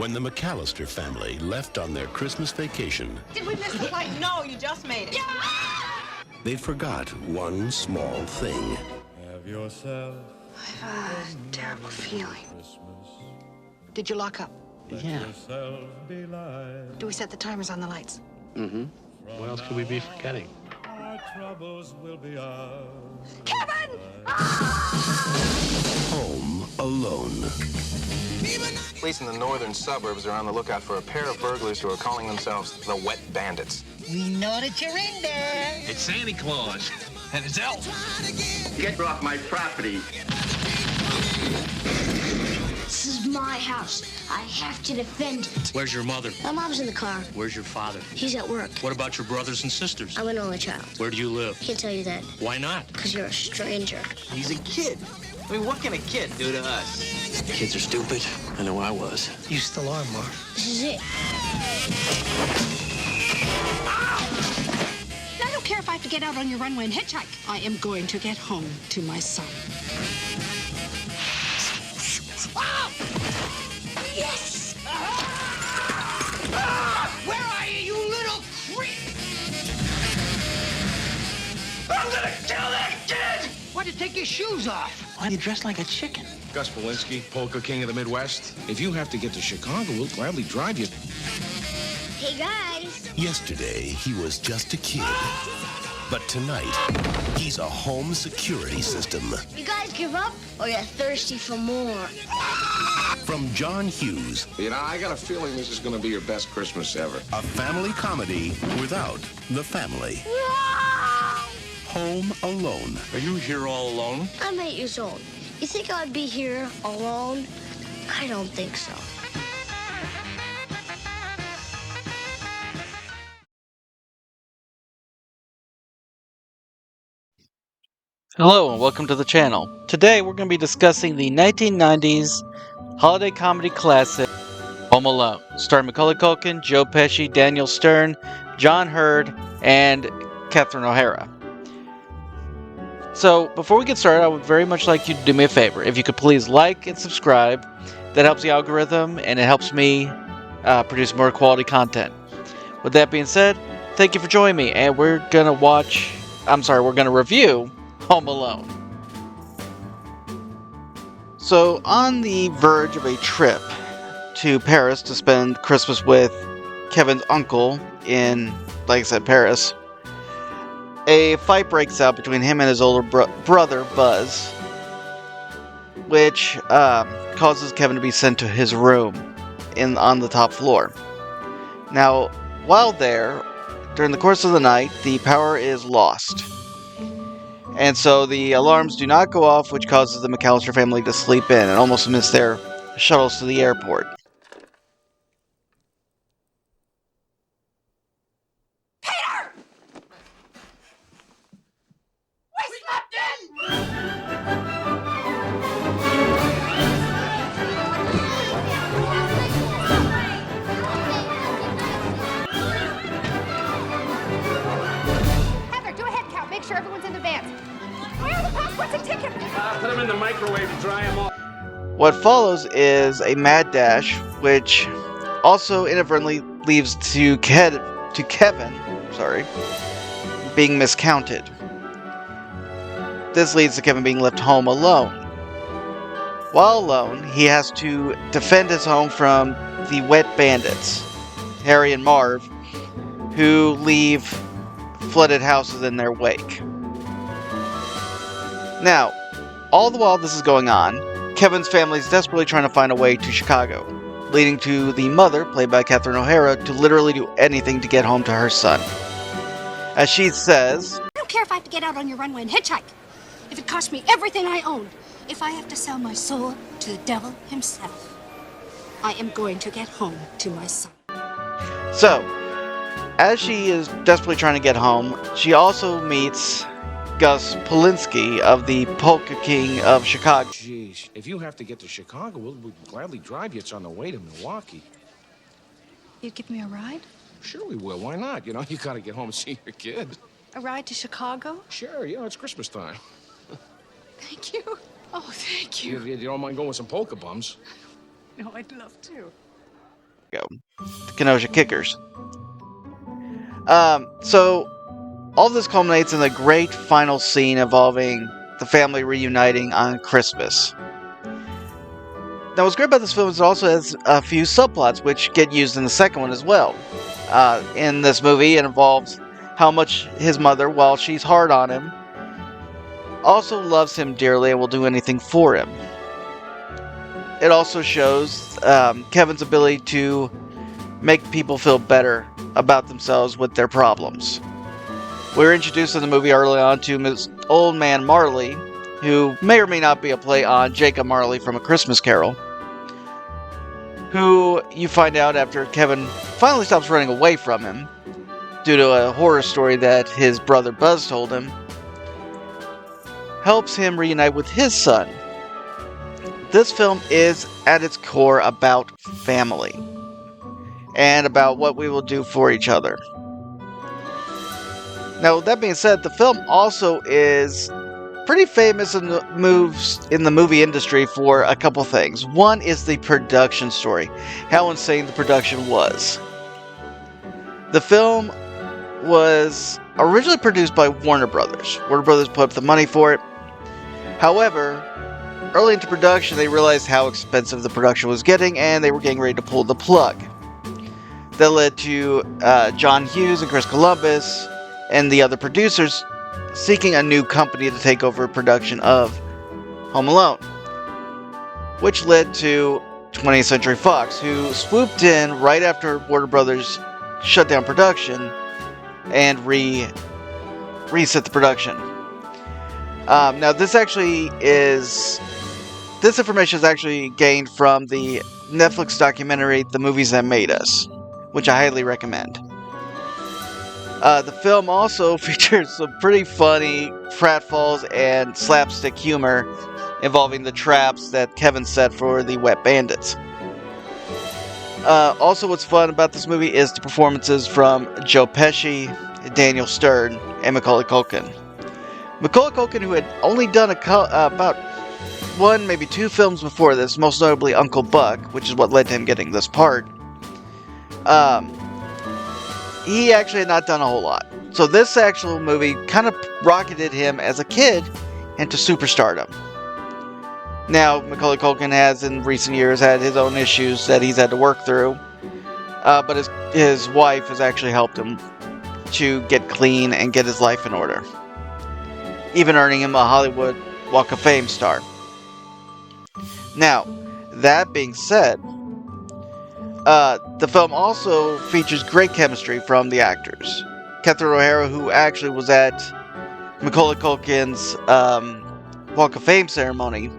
When the McAllister family left on their Christmas vacation, Did we miss the flight? No, you just made it. they forgot one small thing. Have yourself I've a terrible feeling. Did you lock up? Yeah. yourself be light. Do we set the timers on the lights? What else could we be forgetting? Our troubles will be ours. Kevin! Home Alone. Police in the northern suburbs are on the lookout for a pair of burglars who are calling themselves the Wet Bandits. We know that you're in there. It's Santa Claus and it's Elf. Get off my property. This is my house. I have to defend it. Where's your mother? My mom's in the car. Where's your father? He's at work. What about your brothers and sisters? I'm an only child. Where do you live? Can't tell you that, Why not? because you're a stranger. He's a kid. I mean, what can a kid do to us? Kids are stupid. I know I was. You still are, Marv. This is it. I don't care if I have to get out on your runway and hitchhike. I am going to get home to my son. Yes! Where are you, you little creep? I'm gonna kill that kid! Why'd you take your shoes off? Why are you dressed like a chicken? Gus Polinski, polka king of the Midwest. If you have to get to Chicago, we'll gladly drive you. Hey, guys. Yesterday, he was just a kid. But tonight, he's a home security system. You guys give up, or you're thirsty for more? From John Hughes, You know, I got a feeling this is going to be your best Christmas ever. a family comedy without the family. Home Alone. Are you here all alone? I'm 8 years old. You think I'd be here alone? I don't think so. Hello and welcome to the channel. Today we're going to be discussing the 1990s holiday comedy classic Home Alone, starring Macaulay Culkin, Joe Pesci, Daniel Stern, John Hurd, and Catherine O'Hara. So before we get started, I would very much like you to do me a favor. If you could please like and subscribe, that helps the algorithm and it helps me produce more quality content. With that being said, thank you for joining me, and we're going to review Home Alone. So, on the verge of a trip to Paris to spend Christmas with Kevin's uncle in, like I said, Paris, a fight breaks out between him and his older brother, Buzz, which causes Kevin to be sent to his room on the top floor. Now, while there, during the course of the night, the power is lost. And so the alarms do not go off, which causes the McAllister family to sleep in and almost miss their shuttles to the airport. Peter! We slept in! Heather, do a head count. Make sure everyone's in advance. Where are the passports and tickets? Put them in the microwave and dry them off. What follows is a mad dash, which also inadvertently leads to Kevin, being miscounted. This leads to Kevin being left home alone. While alone, he has to defend his home from the Wet Bandits, Harry and Marv, who leave flooded houses in their wake. Now, all the while this is going on, Kevin's family is desperately trying to find a way to Chicago, leading to the mother, played by Catherine O'Hara, to literally do anything to get home to her son. As she says, I don't care if I have to get out on your runway and hitchhike. If it costs me everything I own. If I have to sell my soul to the devil himself. I am going to get home to my son. so, as she is desperately trying to get home, she also meets Gus Polinski of the Polka King of Chicago. Jeez, if you have to get to Chicago, we'll gladly drive you. It's on the way to Milwaukee. You'd give me a ride? Sure we will. Why not? You know, you gotta get home and see your kid. A ride to Chicago? Sure, you know, it's Christmas time. Thank you. Oh, thank you. You don't mind going with some polka bums? No, I'd love to. the Kenosha Kickers. So all of this culminates in a great final scene involving the family reuniting on Christmas. Now, what's great about this film is it also has a few subplots which get used in the second one as well. In this movie, it involves how much his mother, while she's hard on him, also loves him dearly and will do anything for him. It also shows Kevin's ability to make people feel better about themselves with their problems. We're introduced in the movie early on to Miss Old Man Marley, who may or may not be a play on Jacob Marley from A Christmas Carol, who you find out after Kevin finally stops running away from him due to a horror story that his brother Buzz told him, helps him reunite with his son. This film is at its core about family and about what we will do for each other. Now, with that being said, the film also is pretty famous in the movie industry for a couple things. One is the production story, how insane the production was. The film was originally produced by Warner Brothers. Warner Brothers put up the money for it. However, early into production, they realized how expensive the production was getting, and they were getting ready to pull the plug. That led to John Hughes and Chris Columbus and the other producers seeking a new company to take over production of Home Alone, which led to 20th Century Fox, who swooped in right after Warner Brothers shut down production and reset the production. Now, this information is actually gained from the Netflix documentary The Movies That Made Us, which I highly recommend. The film also features some pretty funny pratfalls and slapstick humor involving the traps that Kevin set for the Wet Bandits. Also, what's fun about this movie is the performances from Joe Pesci, Daniel Stern, and Macaulay Culkin. Macaulay Culkin, who had only done about one, maybe two films before this, most notably Uncle Buck, which is what led to him getting this part, he actually had not done a whole lot. So this actual movie kind of rocketed him as a kid into superstardom. Now, Macaulay Culkin has in recent years had his own issues that he's had to work through, but his wife has actually helped him to get clean and get his life in order, even earning him a Hollywood Walk of Fame star. Now, that being said, the film also features great chemistry from the actors. Catherine O'Hara, who actually was at Macaulay Culkin's Walk of Fame ceremony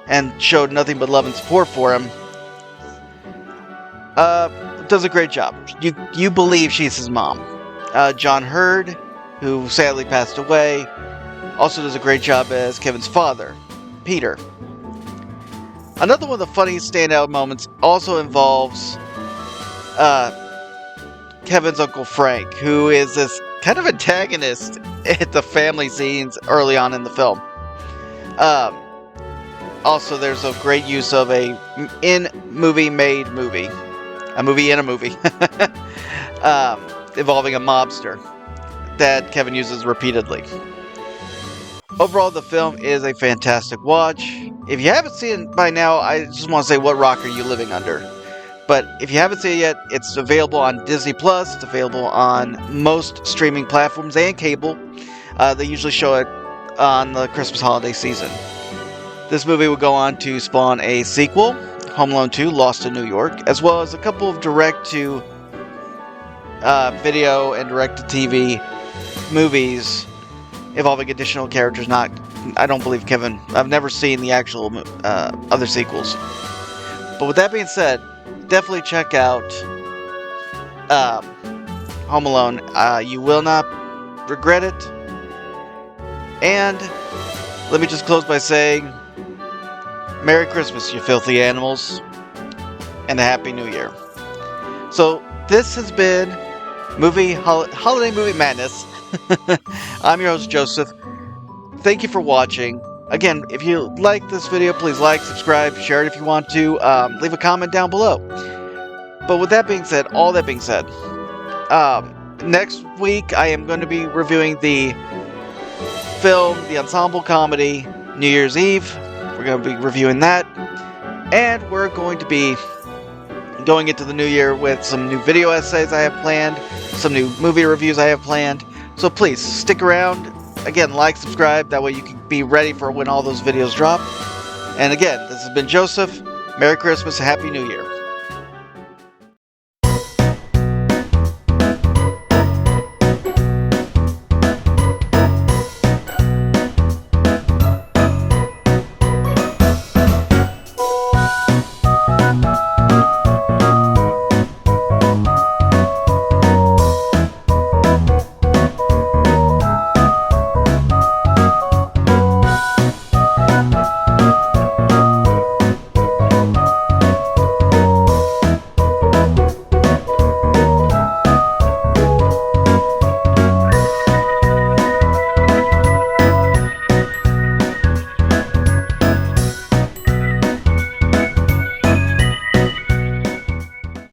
and showed nothing but love and support for him, does a great job. You believe she's his mom. John Hurd, who sadly passed away, also does a great job as Kevin's father, Peter. Another one of the funniest standout moments also involves Kevin's Uncle Frank, who is this kind of antagonist at the family scenes early on in the film. Also, there's a great use of a in-movie made movie. A movie in a movie. Involving a mobster that Kevin uses repeatedly. Overall, the film is a fantastic watch. If you haven't seen it by now, I just want to say, what rock are you living under? But if you haven't seen it yet, it's available on Disney+, it's available on most streaming platforms and cable. They usually show it on the Christmas holiday season. This movie will go on to spawn a sequel, Home Alone 2, Lost in New York, as well as a couple of direct-to-video and direct-to-TV movies involving additional characters. I don't believe Kevin. I've never seen the actual other sequels. But with that being said, definitely check out Home Alone. You will not regret it. And let me just close by saying, Merry Christmas, you filthy animals, and a Happy New Year. So this has been Holiday Movie Madness. I'm your host, Joseph. Thank you for watching. Again, if you like this video, please like, subscribe, share it if you want to. Leave a comment down below. But with that being said, all that being said, next week I am going to be reviewing the film, the ensemble comedy, New Year's Eve. We're going to be reviewing that. And we're going to be going into the new year with some new video essays I have planned, some new movie reviews I have planned. So please, stick around. Again, like, subscribe, that way you can be ready for when all those videos drop. And again, this has been Joseph. Merry Christmas, Happy New Year.